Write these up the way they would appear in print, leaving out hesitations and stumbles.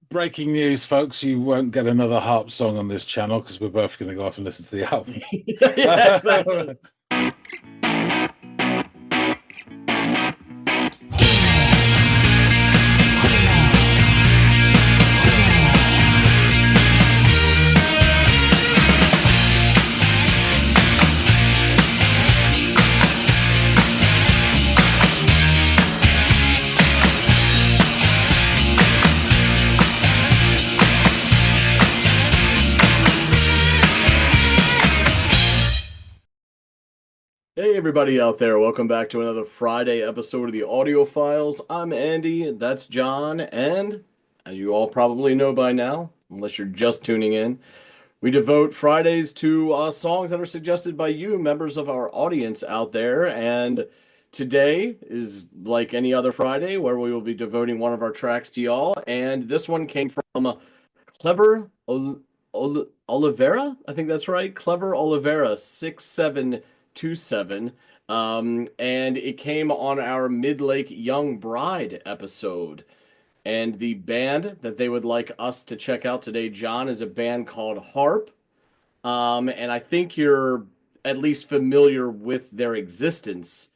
Breaking news, folks, you won't get another Harp song on this channel because we're both going to go off and listen to the album. Yeah, exactly. Hey, everybody out there. Welcome back to another Friday episode of the Audiophiles. I'm Andy, that's John, and as you all probably know by now, unless you're just tuning in, we devote Fridays to songs that are suggested by you, members of our audience out there. And today is like any other Friday where we will be devoting one of our tracks to y'all. And this one came from Clever Oliveira, I think that's right. Clever Oliveira 6727. And it came on our Mid-Lake Young Bride episode. And the band that they would like us to check out today, John, is a band called Harp. And I think you're at least familiar with their existence.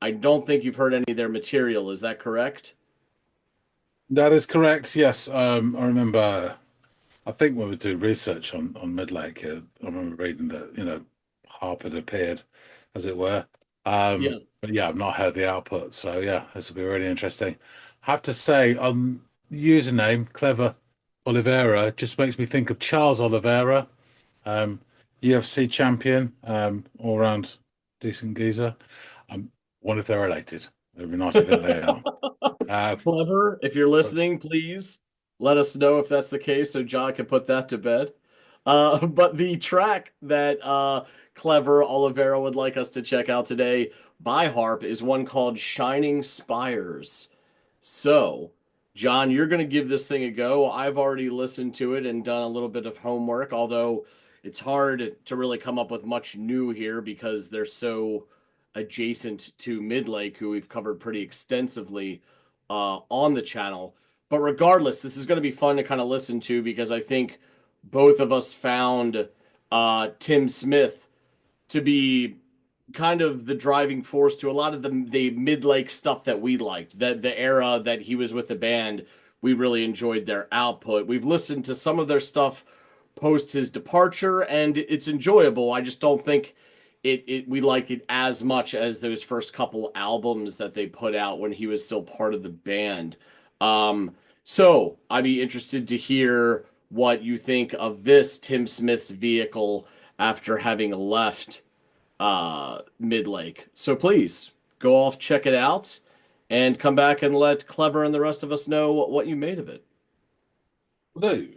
I don't think you've heard any of their material. Is that correct? That is correct. Yes, I remember. I think when we do research on Midlake, I remember reading that Harp had appeared, as it were. Yeah. But yeah, I've not heard the output, so yeah, this will be really interesting. I have to say, username Clever Oliveira just makes me think of Charles Oliveira, um, UFC champion, all round decent geezer. I wonder if they're related. It'd be nice to think they are. Uh, Clever, if you're but listening, please let us know if that's the case so John can put that to bed. But the track that Clever Oliveira would like us to check out today by Harp is one called Shining Spires. So, John, you're going to give this thing a go. I've already listened to it and done a little bit of homework, although it's hard to really come up with much new here because they're so adjacent to Midlake, who we've covered pretty extensively on the channel. But regardless, this is going to be fun to kind of listen to because I think both of us found Tim Smith to be kind of the driving force to a lot of the mid-lake stuff that we liked. That the era that he was with the band, we really enjoyed their output. We've listened to some of their stuff post his departure, and it's enjoyable. I just don't think it we liked it as much as those first couple albums that they put out when he was still part of the band. So I'd be interested to hear what you think of this Tim Smith's vehicle after having left Midlake. So please go off, check it out, and come back and let Clever and the rest of us know what you made of it. do.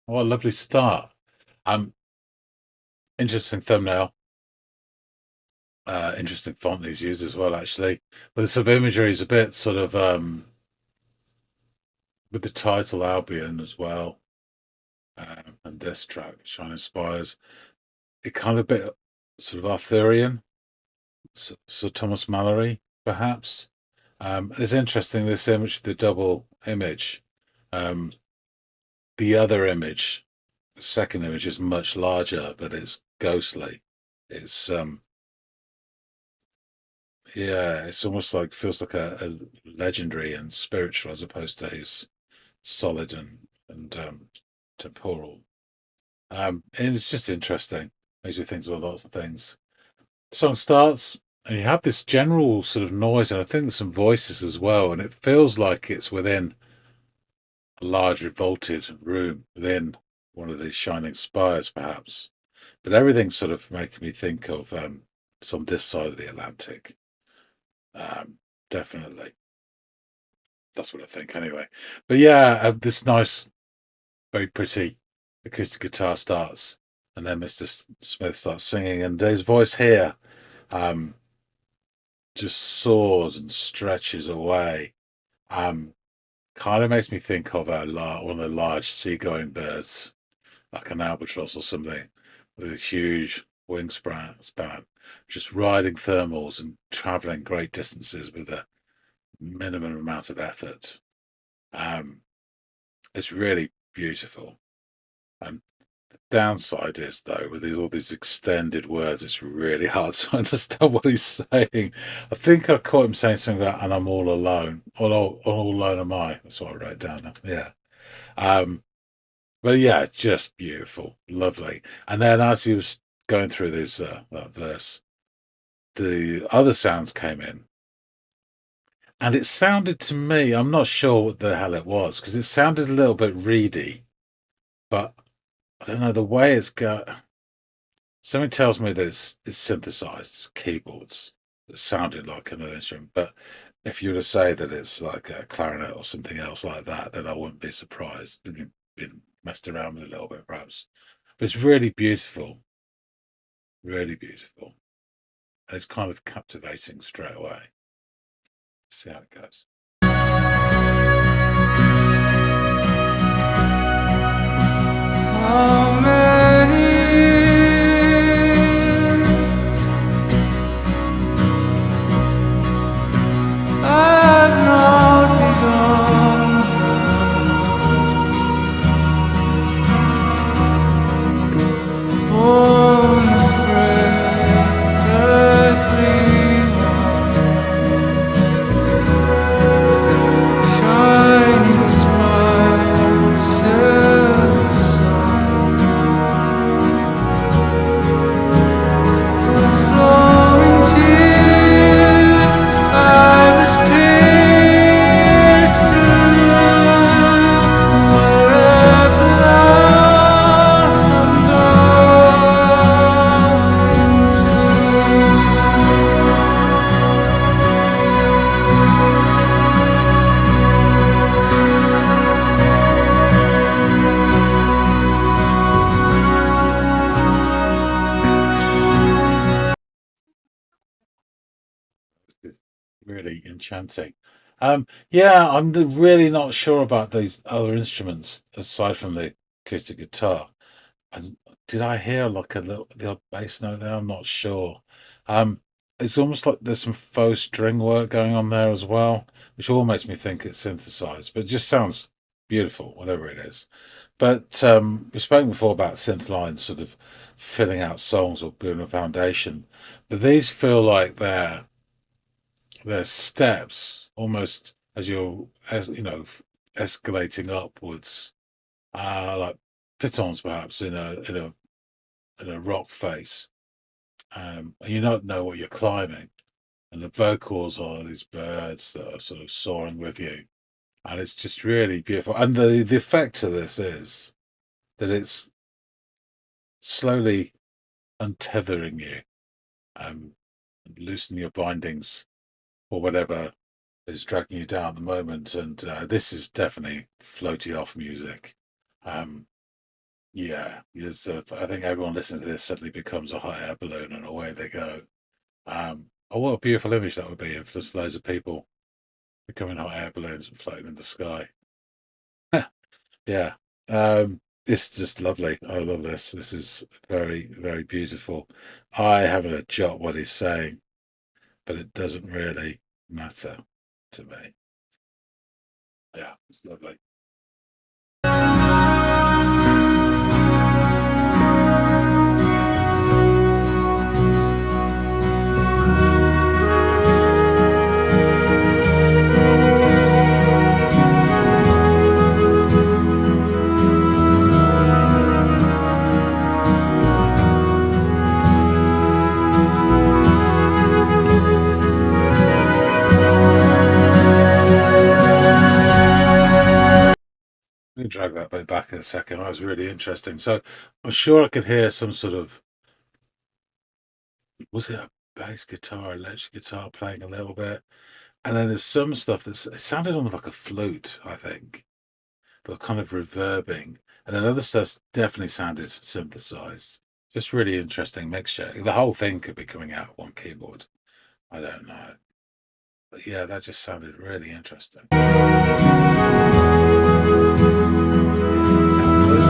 What a lovely start. Interesting thumbnail. Interesting font he's used as well, actually. But the sort of imagery is a bit sort of with the title Albion as well. And this track, Shining Spires, it kind of a bit sort of Arthurian, so Thomas Mallory, perhaps. And it's interesting, this image, the double image. Um, the other image, the second image, is much larger, but it's ghostly. It's yeah, it's almost like feels like a legendary and spiritual as opposed to his solid and temporal. And it's just interesting. Makes you think about lots of things. The song starts, and you have this general sort of noise, and I think there's some voices as well, and it feels like it's within a large vaulted room within one of these shining spires, perhaps. But everything's sort of making me think of it's on this side of the Atlantic. Definitely. That's what I think anyway. But yeah, this nice, very pretty acoustic guitar starts, and then Mr. Smith starts singing, and his voice here um, just soars and stretches away. Kind of makes me think of one of the large seagoing birds, like an albatross or something, with a huge wingspan, just riding thermals and traveling great distances with a minimum amount of effort. It's really beautiful. And the downside is, though, with all these extended words, it's really hard to understand what he's saying. I think I caught him saying something about, and I'm all alone. All alone am I. That's what I wrote down. Yeah. But yeah, just beautiful, lovely. And then as he was going through this that verse, the other sounds came in, and it sounded to me, I'm not sure what the hell it was, because it sounded a little bit reedy, but I don't know the way it's got. Something tells me that it's synthesized, it's keyboards that sounded like another instrument. But if you were to say that it's like a clarinet or something else like that, then I wouldn't be surprised. Been messed around with a little bit, perhaps. But it's really beautiful, really beautiful, and it's kind of captivating straight away. See how it goes. How many I've not begun, born afraid, earthly one, shining spire, silver sun, with flowing tears, I was pierced through, wherever lost I'm going It's really enchanting. Yeah, I'm really not sure about these other instruments aside from the acoustic guitar. And did I hear like the odd bass note there? I'm not sure. Um, it's almost like there's some faux string work going on there as well, which all makes me think it's synthesized, but it just sounds beautiful, whatever it is. But we've spoken before about synth lines sort of filling out songs or building a foundation, but these feel like they're steps almost as you're escalating upwards, like pitons perhaps in a rock face, and you don't know what you're climbing, and the vocals are these birds that are sort of soaring with you, and it's just really beautiful. And the effect of this is that it's slowly untethering you, and loosening your bindings or whatever is dragging you down at the moment. And this is definitely floaty off music. Um, yeah, I think everyone listening to this suddenly becomes a hot air balloon, and away they go. Oh, what a beautiful image that would be if just loads of people becoming hot air balloons and floating in the sky. Yeah, it's just lovely. I love this. This is very, very beautiful. I haven't a jot what he's saying, but it doesn't really matter to me. Yeah, it's lovely. Let me drag that bit back in a second. That was really interesting. So I'm sure I could hear some sort of, was it a bass guitar, electric guitar playing a little bit? And then there's some stuff it sounded almost like a flute, I think, but kind of reverbing. And then other stuff definitely sounded synthesized. Just really interesting mixture. The whole thing could be coming out of one keyboard. I don't know. But yeah, that just sounded really interesting. Is that flute?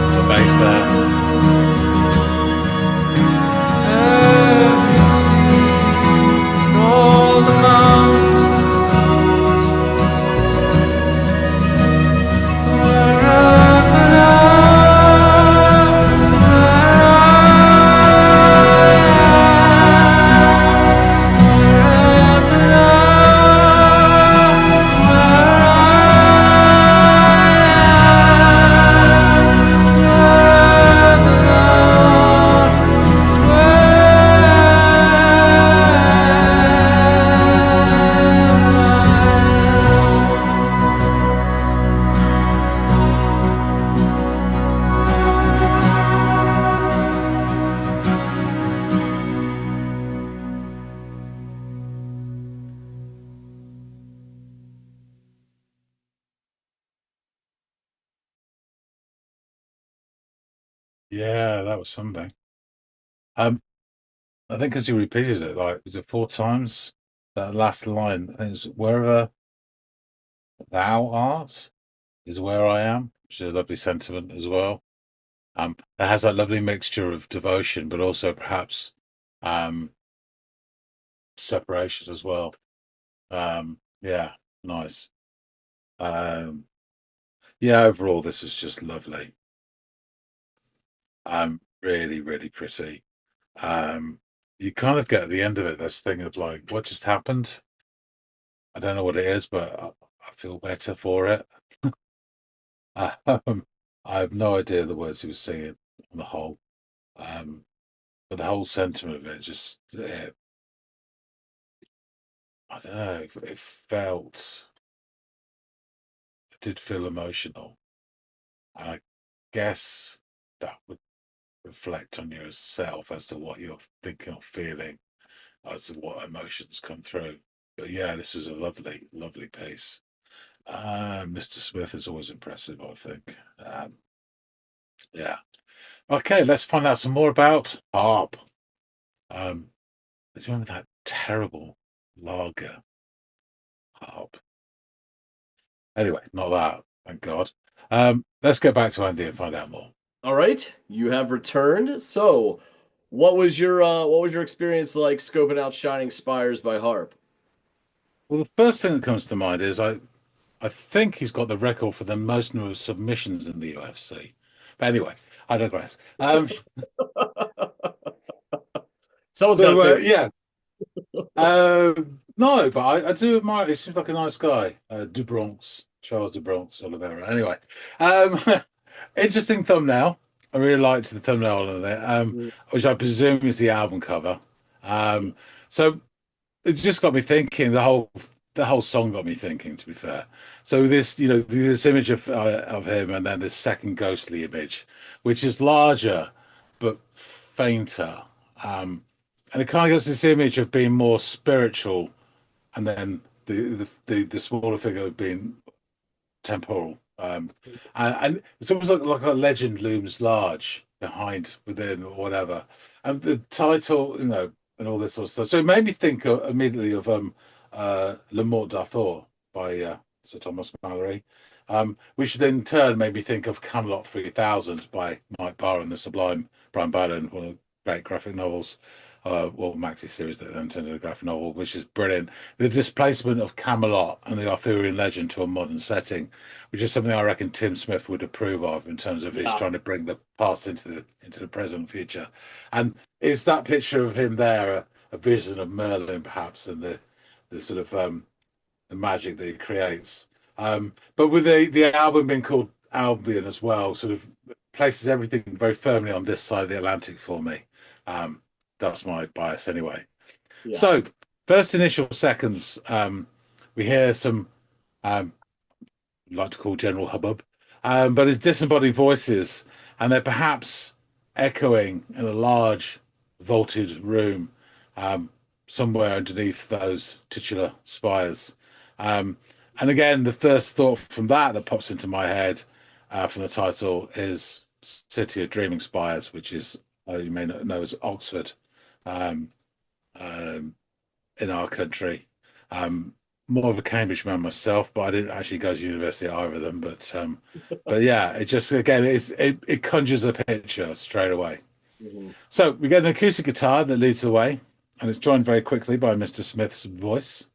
There's a bass there. Yeah, that was something. I think as you repeated it, like, was it 4 times? That last line, I think it's wherever thou art is where I am, which is a lovely sentiment as well. It has that lovely mixture of devotion, but also perhaps separation as well. Yeah, nice. Yeah, overall, this is just lovely. Really, really pretty. You kind of get at the end of it this thing of like, what just happened? I don't know what it is, but I feel better for it. I have no idea the words he was singing on the whole, but the whole sentiment of it just, I don't know, it did feel emotional, and I guess that would reflect on yourself as to what you're thinking or feeling, as to what emotions come through. But yeah, this is a lovely, lovely piece. Mr. Smith is always impressive, I think. Yeah. Okay, let's find out some more about Harp. Let's remember that terrible lager Harp. Anyway, not that, thank God. Let's get back to Andy and find out more. All right, you have returned. So, what was your experience like scoping out Shining Spires by Harp? Well, the first thing that comes to mind is I think he's got the record for the most number of submissions in the UFC. But anyway, I digress. Someone's got to think. Yeah. No, but I do admire. He seems like a nice guy. Du Bronx, Charles Du Bronx Oliveira. Anyway, um, interesting thumbnail. I really liked the thumbnail of it, which I presume is the album cover. So it just got me thinking. The whole song got me thinking. To be fair, so this image of him, and then this second ghostly image, which is larger but fainter. And it kind of gives this image of being more spiritual, and then the smaller figure being temporal. And it's almost like a legend looms large behind, within, or whatever. And the title, and all this sort of stuff. So it made me think immediately of Le Mort d'Arthur by Sir Thomas Malory, which then in turn made me think of Camelot 3000 by Mike Barr and the Sublime Brian Bannon, one of the great graphic novels. well, maxi series that then turned into a graphic novel, which is brilliant. The displacement of Camelot and the Arthurian legend to a modern setting, which is something I reckon Tim Smith would approve of in terms of his trying to bring the past into the present and future. And is that picture of him there a vision of Merlin, perhaps, and the sort of the magic that he creates? But with the album being called Albion as well, sort of places everything very firmly on this side of the Atlantic for me. That's my bias anyway. Yeah. So, first initial seconds, we hear some, like to call general hubbub, but it's disembodied voices, and they're perhaps echoing in a large vaulted room somewhere underneath those titular spires. And again, the first thought from that pops into my head from the title is City of Dreaming Spires, which is, you may not know, as Oxford in our country. More of a Cambridge man myself, but I didn't actually go to university at either of them. But yeah, it just, again, it conjures a picture straight away. So we get an acoustic guitar that leads the way, and it's joined very quickly by Mr. Smith's voice.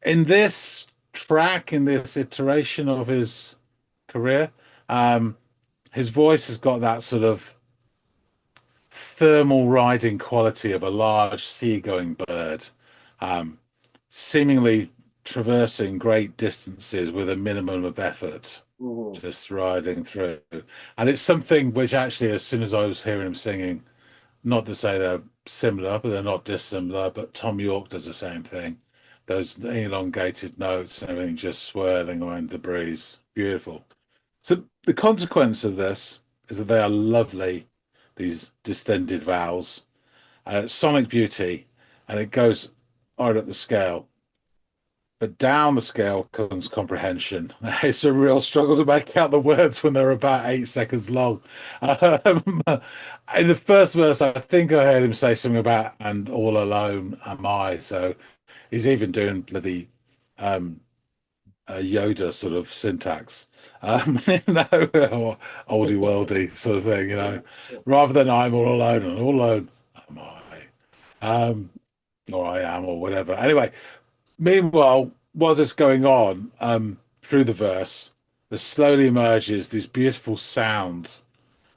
In this track, in this iteration of his career, his voice has got that sort of thermal riding quality of a large seagoing bird, seemingly traversing great distances with a minimum of effort, just riding through. And it's something which actually, as soon as I was hearing him singing, not to say they're similar, but they're not dissimilar, but Tom York does the same thing. Those elongated notes and everything just swirling around the breeze. Beautiful. So the consequence of this is that they are lovely, these distended vowels, sonic beauty, and it goes right up the scale. But down the scale comes comprehension. It's a real struggle to make out the words when they're about 8 seconds long. In the first verse, I think I heard him say something about "and all alone am I." So he's even doing bloody Yoda sort of syntax, you know, or oldie worldy sort of thing, you know, rather than "I'm all alone" and "all alone am I," or "I am," or whatever. Anyway. Meanwhile, while this going on, through the verse, there slowly emerges this beautiful sound,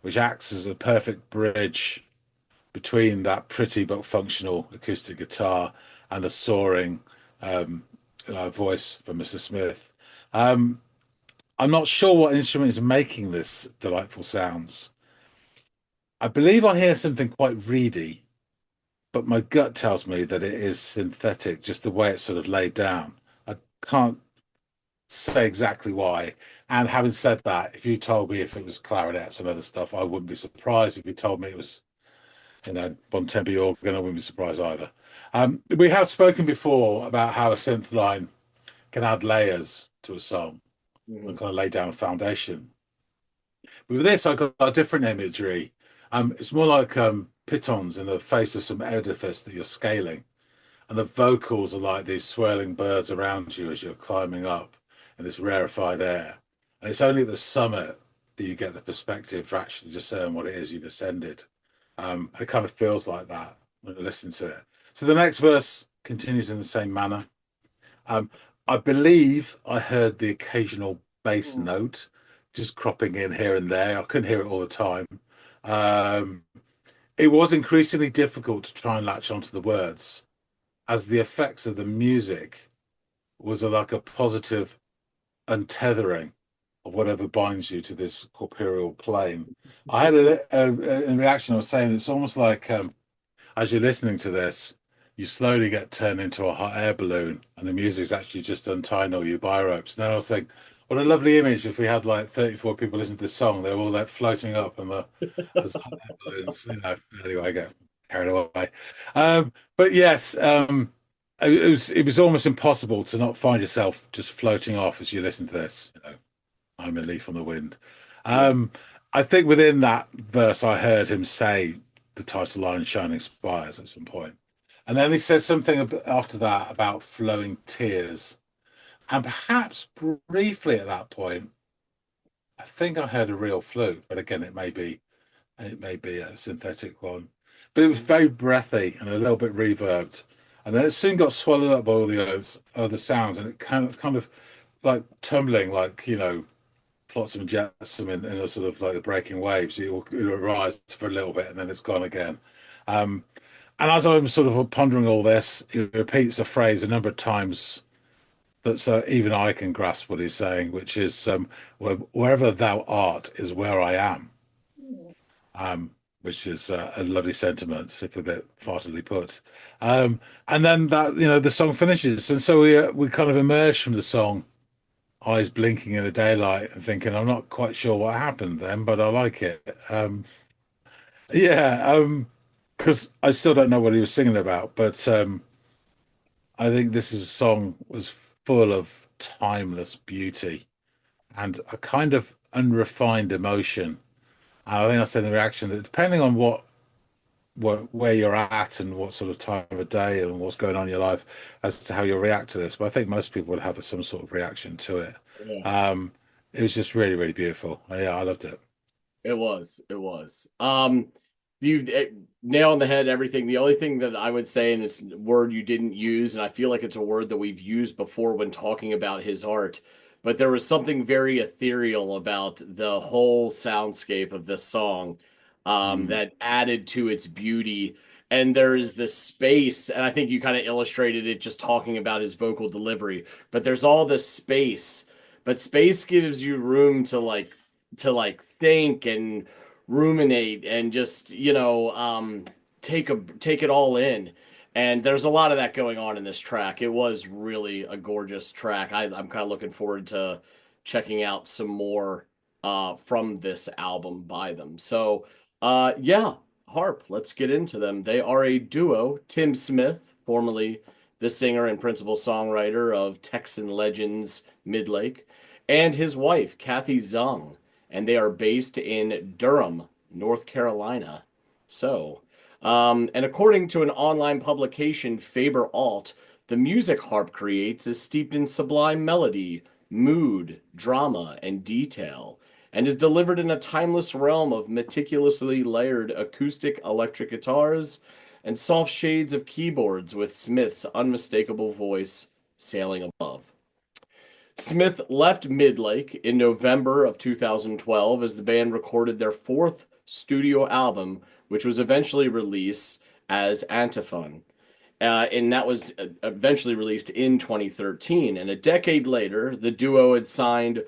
which acts as a perfect bridge between that pretty but functional acoustic guitar and the soaring voice from Mr. Smith. I'm not sure what instrument is making this delightful sounds. I believe I hear something quite reedy, but my gut tells me that it is synthetic, just the way it's sort of laid down. I can't say exactly why. And having said that, if you told me if it was clarinets and other stuff, I wouldn't be surprised. If you told me it was, you know, Bontempi organ, I wouldn't be surprised either. We have spoken before about how a synth line can add layers to a song and kind of lay down a foundation. But with this, I got a different imagery. It's more like pitons in the face of some edifice that you're scaling, and the vocals are like these swirling birds around you as you're climbing up in this rarefied air. And it's only at the summit that you get the perspective for actually discern what it is you've ascended. It kind of feels like that when you listen to it. So the next verse continues in the same manner. I believe I heard the occasional bass note just cropping in here and there. I couldn't hear it all the time. It was increasingly difficult to try and latch onto the words, as the effects of the music was like a positive untethering of whatever binds you to this corporeal plane. I had a reaction. I was saying it's almost like as you're listening to this, you slowly get turned into a hot air balloon, and the music's actually just untying all your bio ropes. And then I was thinking, what a lovely image if we had like 34 people listening to this song. They're all like floating up and as hot air balloons. You know, anyway, I get carried away. But yes, it was almost impossible to not find yourself just floating off as you listen to this. You know, I'm a leaf on the wind. I think within that verse, I heard him say the title line "Shining Spires" at some point. And then he says something after that about flowing tears. And perhaps briefly at that point, I think I heard a real flute, but again, it may be a synthetic one. but it was very breathy and a little bit reverbed. And then it soon got swallowed up by all the other sounds, and it kind of like tumbling, like flotsam and jetsam in a sort of like the breaking waves. It'll rise for a little bit and then it's gone again. Um, and as I'm sort of pondering all this, he repeats a phrase a number of times that even I can grasp what he's saying, which is wherever thou art is where I am, which is a lovely sentiment, if a bit fartily put. And then that the song finishes, and so we kind of emerge from the song, eyes blinking in the daylight, and thinking, I'm not quite sure what happened then, but I like it. Yeah, because I still don't know what he was singing about, but I think this is a song was full of timeless beauty and a kind of unrefined emotion. And I think I said in the reaction that depending on where you're at and what sort of time of day and what's going on in your life as to how you'll react to this, but I think most people would have some sort of reaction to it. Yeah. It was just really, really beautiful. Yeah, I loved it. It was. It was. You nail on the head everything. The only thing that I would say, and it's a word you didn't use, and I feel like it's a word that we've used before when talking about his art, but there was something very ethereal about the whole soundscape of this song, Mm. that added to its beauty. And there is this space, and I think you kind of illustrated it just talking about his vocal delivery, but there's all this space, but space gives you room to think and ruminate and just take it all in. And there's a lot of that going on in this track. It was really a gorgeous track. I'm kind of looking forward to checking out some more from this album by them. So yeah, Harp, let's get into them. They are a duo. Tim Smith, formerly the singer and principal songwriter of Texan Legends Midlake, and his wife Kathy Zung, and they are based in Durham, North Carolina. So, and according to an online publication, Faber Alt, the music Harp creates is steeped in sublime melody, mood, drama, and detail, and is delivered in a timeless realm of meticulously layered acoustic electric guitars and soft shades of keyboards with Smith's unmistakable voice sailing above. Smith left Midlake in November of 2012 as the band recorded their fourth studio album, which was eventually released as Antiphon. And that was eventually released in 2013. And a decade later, the duo had signed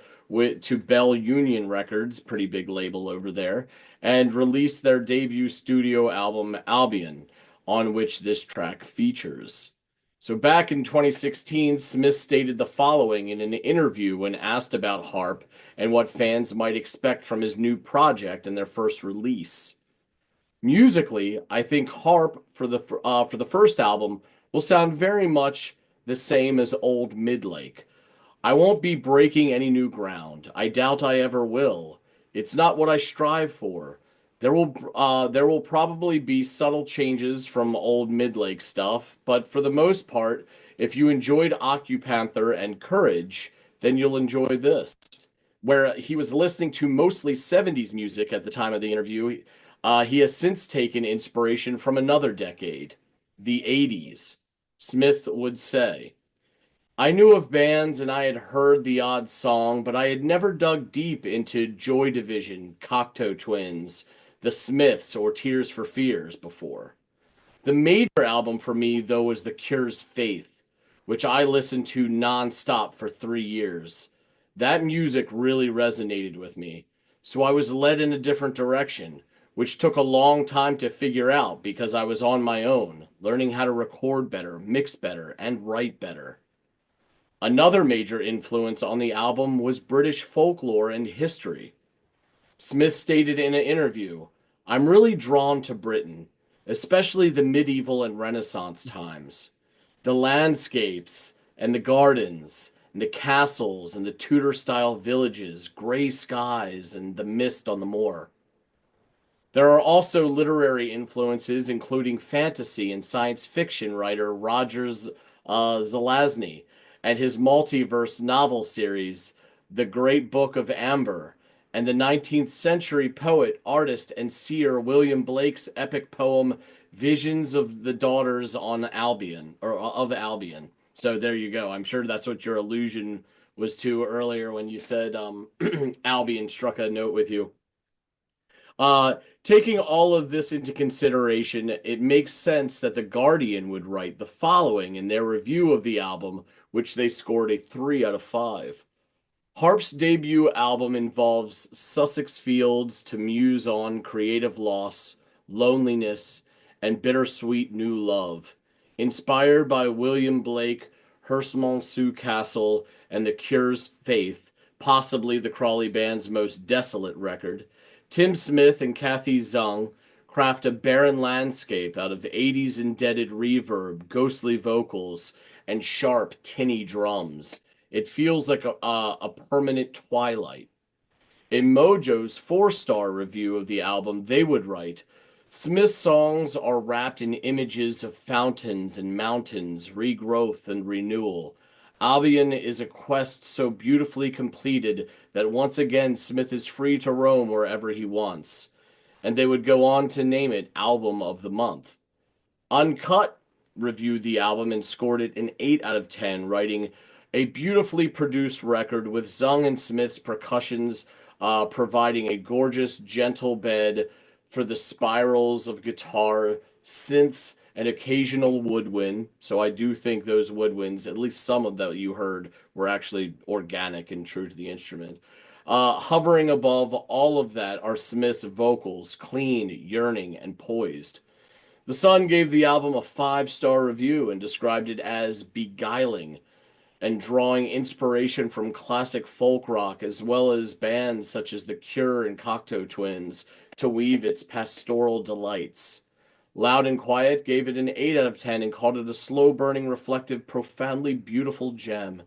to Bell Union Records, pretty big label over there, and released their debut studio album, Albion, on which this track features. So back in 2016, Smith stated the following in an interview when asked about Harp and what fans might expect from his new project and their first release. Musically, I think Harp for the first album will sound very much the same as old Midlake. I won't be breaking any new ground. I doubt I ever will. It's not what I strive for. There will probably be subtle changes from old Midlake stuff, but for the most part, if you enjoyed Occupanther and Courage, then you'll enjoy this. Where he was listening to mostly 70s music at the time of the interview, he has since taken inspiration from another decade, the 80s. Smith would say, I knew of bands and I had heard the odd song, but I had never dug deep into Joy Division, Cocteau Twins, The Smiths, or Tears for Fears before. The major album for me, though, was The Cure's Faith, which I listened to nonstop for 3 years. That music really resonated with me, so I was led in a different direction, which took a long time to figure out because I was on my own, learning how to record better, mix better, and write better. Another major influence on the album was British folklore and history. Smith stated in an interview, I'm really drawn to Britain, especially the medieval and Renaissance times. The landscapes and the gardens and the castles and the Tudor-style villages, gray skies and the mist on the moor. There are also literary influences, including fantasy and science fiction writer Rogers Zelazny and his multiverse novel series, The Great Book of Amber, and the 19th century poet, artist, and seer William Blake's epic poem Visions of the Daughters on Albion, or of Albion. So there you go. I'm sure that's what your allusion was to earlier when you said Albion struck a note with you. Taking all of this into consideration, it makes sense that The Guardian would write the following in their review of the album, which they scored a 3 out of 5. Harp's debut album involves Sussex Fields to muse on creative loss, loneliness, and bittersweet new love. Inspired by William Blake, Herstmonceux Castle, and The Cure's Faith, possibly the Crawley Band's most desolate record, Tim Smith and Kathy Zung craft a barren landscape out of 80s indebted reverb, ghostly vocals, and sharp, tinny drums. It feels like a permanent twilight. In Mojo's 4-star review of the album, they would write, Smith's songs are wrapped in images of fountains and mountains, regrowth and renewal. Albion is a quest so beautifully completed that once again Smith is free to roam wherever he wants. And they would go on to name it Album of the Month. Uncut reviewed the album and scored it an 8 out of 10, writing, a beautifully produced record with Zung and Smith's percussions providing a gorgeous, gentle bed for the spirals of guitar, synths, and occasional woodwind. So I do think those woodwinds, at least some of that you heard, were actually organic and true to the instrument. Hovering above all of that are Smith's vocals, clean, yearning, and poised. The Sun gave the album a 5-star review and described it as beguiling and drawing inspiration from classic folk rock as well as bands such as The Cure and Cocteau Twins to weave its pastoral delights. Loud and Quiet gave it an 8 out of 10 and called it a slow-burning, reflective, profoundly beautiful gem.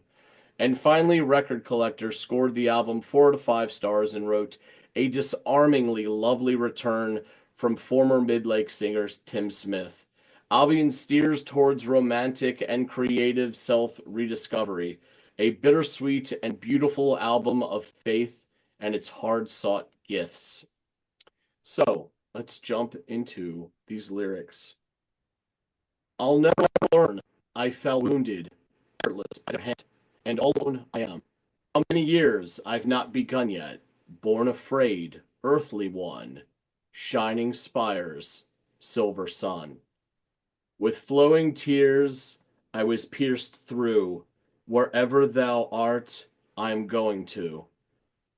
And finally, Record Collector scored the album 4 out of 5 stars and wrote, a disarmingly lovely return from former Midlake singer Tim Smith. Albion steers towards romantic and creative self-rediscovery, a bittersweet and beautiful album of faith and its hard-sought gifts. So, let's jump into these lyrics. I'll never learn. I fell wounded, heartless by their hand, and alone I am. How many years I've not begun yet, born afraid, earthly one, shining spires, silver sun. With flowing tears I was pierced through, wherever thou art, I'm going to.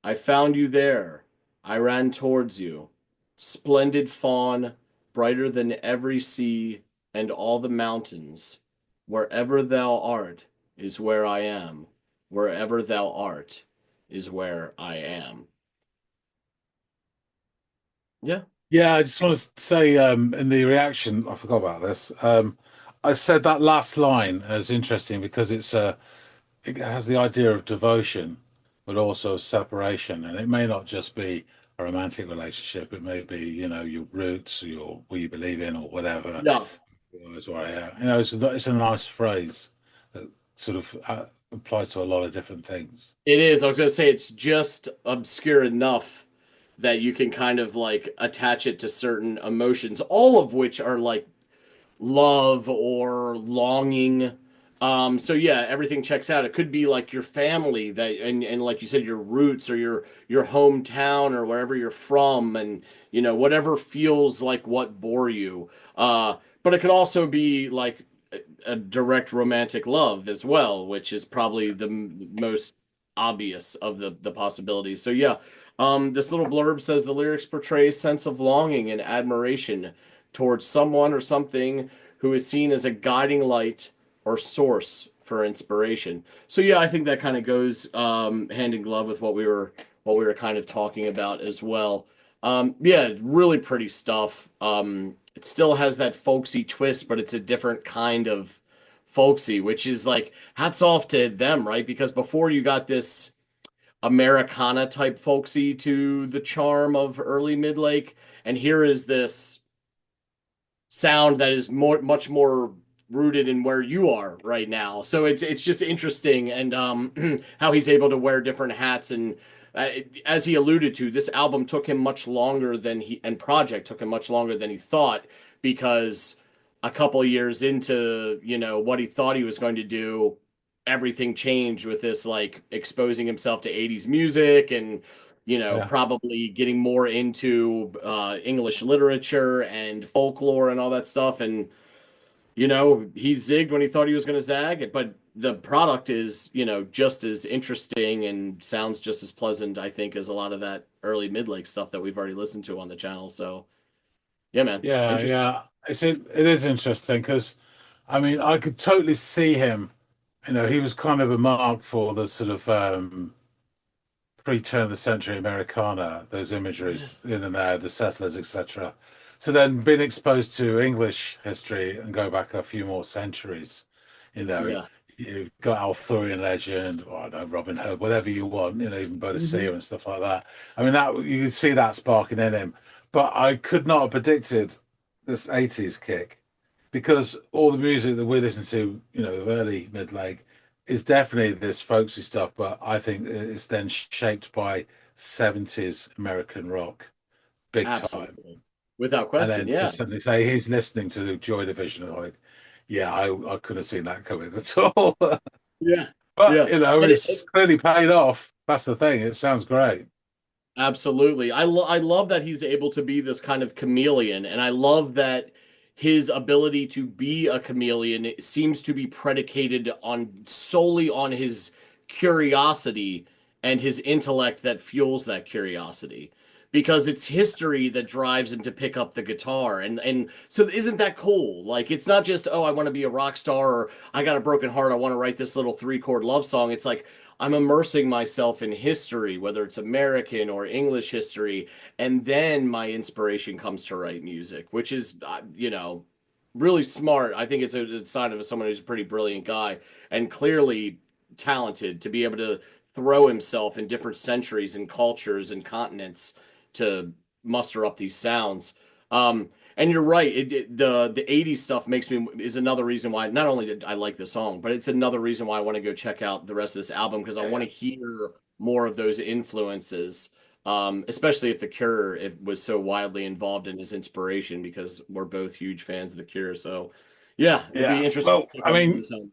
I found you there, I ran towards you, splendid fawn, brighter than every sea and all the mountains. Wherever thou art is where I am. Wherever thou art is where I am. Yeah. Yeah, I just want to say in the reaction, I forgot about this. I said that last line is interesting because it has the idea of devotion, but also separation, and it may not just be a romantic relationship. It may be, your roots, your what you believe in, or whatever. Yeah. Is where I am. It's a nice phrase that sort of applies to a lot of different things. It is. I was going to say it's just obscure enough that you can kind of like attach it to certain emotions, all of which are like love or longing. So yeah, everything checks out. It could be like your family that and like you said, your roots or your hometown or wherever you're from, and whatever feels like what bore you. But it could also be like a direct romantic love as well, which is probably the most obvious of the possibilities. So yeah, this little blurb says the lyrics portray a sense of longing and admiration towards someone or something who is seen as a guiding light or source for inspiration. So yeah, I think that kind of goes hand in glove with what we were kind of talking about as well. Yeah, really pretty stuff. It still has that folksy twist, but it's a different kind of folksy, which is like hats off to them, right? Because before you got this Americana type folksy to the charm of early Midlake, and here is this sound that is much more rooted in where you are right now. So it's just interesting, and how he's able to wear different hats and as he alluded to, this album took him much longer than and project took him much longer than he thought, because a couple years into, what he thought he was going to do, everything changed with this, like, exposing himself to 80s music and, Yeah. probably getting more into English literature and folklore and all that stuff. And, he zigged when he thought he was going to zag, but the product is, just as interesting and sounds just as pleasant, I think, as a lot of that early Midlake stuff that we've already listened to on the channel. So, yeah, man. Yeah, Interesting. yeah. It is interesting because, I mean, I could totally see him. He was kind of a mark for the sort of pre-turn of the century Americana, those Yeah. imageries in and there, the settlers, etc. So then being exposed to English history and go back a few more centuries, you know, Yeah. you've got Arthurian legend, or I don't know, Robin Hood, whatever you want, even Bodicea Hmm. and stuff like that. I mean, that you could see that sparking in him, but I could not have predicted this 80s kick because all the music that we listen to, of early mid leg, is definitely this folksy stuff, but I think it's then shaped by 70s American rock big time. Absolutely. Without And question. then to Yeah. suddenly say he's listening to Joy Division, like, yeah, I couldn't have seen that coming at all. Yeah. But Yeah. it's clearly paid off. That's the thing. It sounds great. Absolutely. I love that he's able to be this kind of chameleon, and I love that his ability to be a chameleon seems to be predicated on solely on his curiosity and his intellect that fuels that curiosity. Because it's history that drives him to pick up the guitar. And so isn't that cool? Like, it's not just, oh, I want to be a rock star, or I got a broken heart, I want to write this little 3-chord love song. It's like, I'm immersing myself in history, whether it's American or English history, and then my inspiration comes to write music, which is, really smart. I think it's a sign of someone who's a pretty brilliant guy and clearly talented to be able to throw himself in different centuries and cultures and continents to muster up these sounds. And you're right. The 80s stuff is another reason why not only did I like the song, but it's another reason why I want to go check out the rest of this album, because I want to hear more of those influences. Especially if The Cure was so widely involved in his inspiration, because we're both huge fans of The Cure. So, yeah, it'll Yeah. be interesting Well, to check I out more of mean, this album.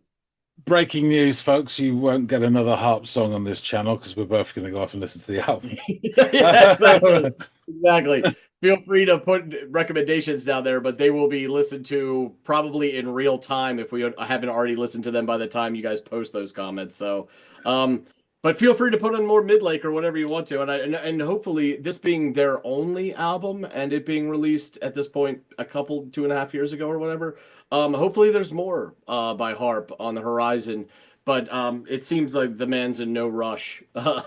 breaking news, folks, you won't get another Harp song on this channel because we're both going to go off and listen to the album. Yeah, exactly. Exactly. Feel free to put recommendations down there, but they will be listened to probably in real time if we haven't already listened to them by the time you guys post those comments. So, um, but feel free to put in more Midlake or whatever you want to, and hopefully this being their only album and it being released at this point a couple 2.5 years ago or whatever, hopefully there's more by Harp on the horizon. But it seems like the man's in no rush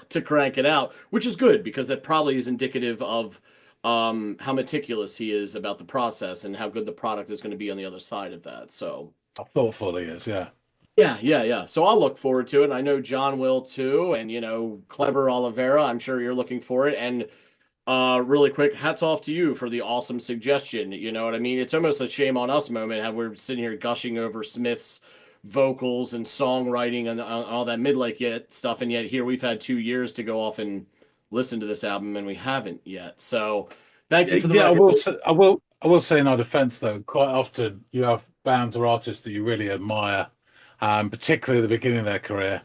to crank it out, which is good because that probably is indicative of how meticulous he is about the process and how good the product is going to be on the other side of that. So, How thoughtful he is, yeah. yeah, yeah, yeah. So I'll look forward to it. I know John will too. And, Clever Oliveira, I'm sure you're looking for it. And really quick, hats off to you for the awesome suggestion. You know what I mean? It's almost a shame on us moment how we're sitting here gushing over Smith's vocals and songwriting and all that Midlake yet stuff, and yet here we've had 2 years to go off and listen to this album, and we haven't yet. So, thank you for the Yeah, recommendation. I will say in our defense though, quite often you have bands or artists that you really admire, particularly at the beginning of their career.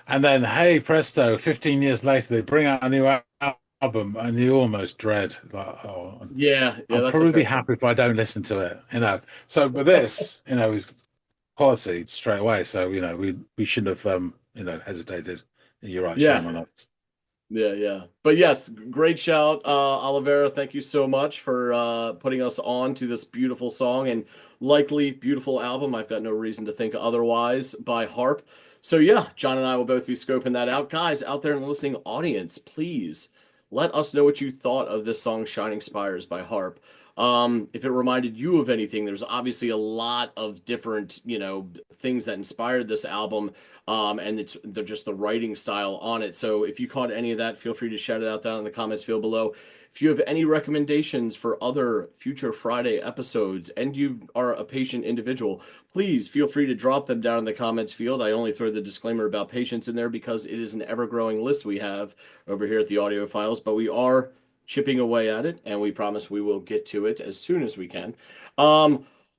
And then, hey, presto, 15 years later, they bring out a new album and you almost dread, like, oh, Yeah, yeah, I'll that's a probably be fair happy if I don't listen to it. So with this, is quality straight away. So, we shouldn't have, hesitated. You're right, shame yeah. on us. Yeah, yeah. But yes, great shout, Oliveira. Thank you so much for putting us on to this beautiful song and likely beautiful album. I've got no reason to think otherwise by Harp. So yeah, John and I will both be scoping that out. Guys out there in the listening audience, please let us know what you thought of this song Shining Spires by Harp. If it reminded you of anything, there's obviously a lot of different, things that inspired this album. And they're just the writing style on it. So if you caught any of that, feel free to shout it out down in the comments field below. If you have any recommendations for other future Friday episodes and you are a patient individual, please feel free to drop them down in the comments field. I only throw the disclaimer about patience in there because it is an ever-growing list we have over here at the Audiophiles, but we are chipping away at it, and we promise we will get to it as soon as we can.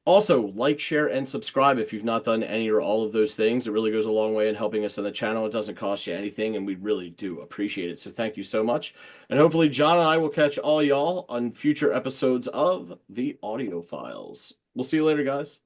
Also, like, share, and subscribe if you've not done any or all of those things. It really goes a long way in helping us on the channel. It doesn't cost you anything, and we really do appreciate it. So thank you so much. And hopefully John and I will catch all y'all on future episodes of the Audiophiles. We'll see you later, guys.